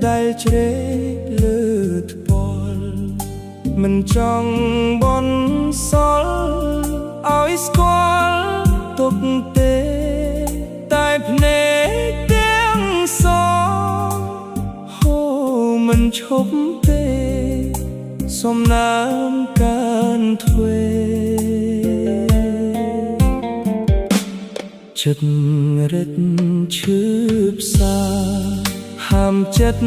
ដែលជ្រេកលើថ្ពាល់មិនចង់បន់សល់ឲ្យស្គាល់ទុកទេតែភ្នែកទាំងសងហូរមិនឈប់ទេសំណាមកានទ្វេចិត្តរិតឈឺផ្សាហាមចិត្ត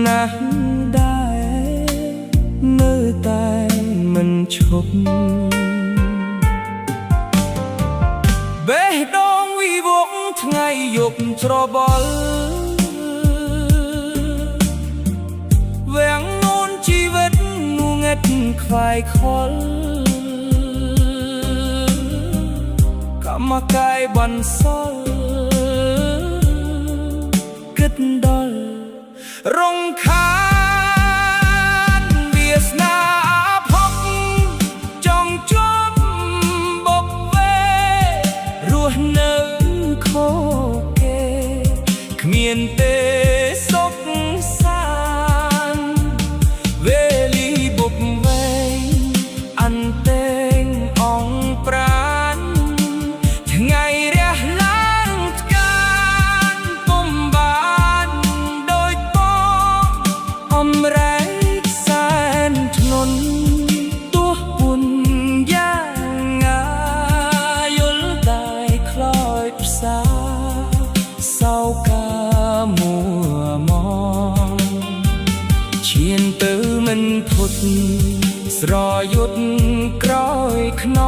ណាស់ដែរនៅតែមិនឈប់បេះដូងវិវងថ្ងៃយប់ច្របល់វាំងនូនជីវិតងងឹតខ្វាយខ្វល់កម្មកាយបន្សល់គិតដល់រងខានវាសនាភពចង់ជាប់បុកវេរស់នៅខុសគេគ្មានទេសុខសាន្តវេលីបុកវែងអន្តេងអងប្រានថ្ងៃរះឡើងថ្កានពុំបានដូចបងអំរែកសែនធ្នន់ទោះពុនយ៉ាងងាយល់តែខ្លោចផ្សាសោកាមួមងឈានទៅមិនផុតស្រយុទ្ធក្រោយខ្ន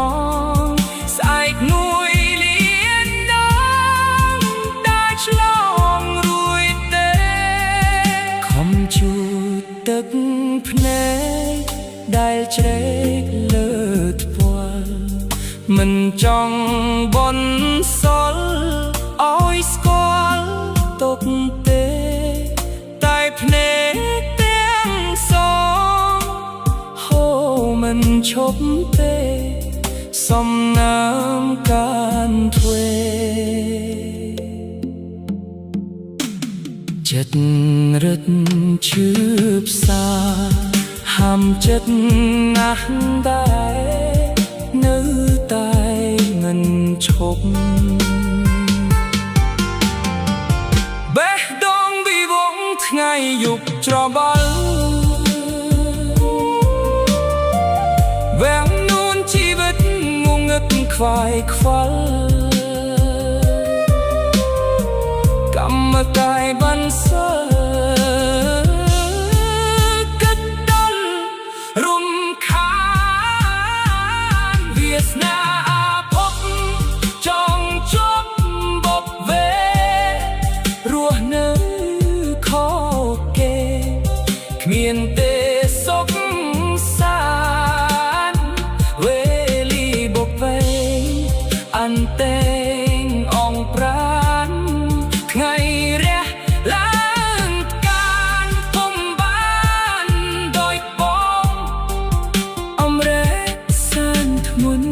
ងស្អែកនួយលៀនដងได้ឆ្លងរួយទេខំជូតទឹកភ្នែកដែលជ្រេកលើថ្ពាល់មិនចង់បន់សល់ឲ្យស្គាល់ទុកទេតែភ្នែកទាំងសងហូរមិនឈប់ទេសំណាមកានទ្វេចិត្តរិតឈឺផ្សាហាមចិត្តណាស់ដែរនៅតែមិនឈប់បេះដូងវិវងថ្ងៃយប់ច្របល់វាំងនូនជីវិតងងឹតខ្វាយខ្វល់កម្មកាយបន្សល់គិតដល់រំខានវាសនាភពចង់ជាប់បុកវេរស់នៅខុសគេគ្មានទេសុខសាន្តវេលីបុកវែងអន្តេងអងប្រានថ្ងៃរះឡើងថ្កានពុំបានដូចបងអំរែកសែនធ្ងន់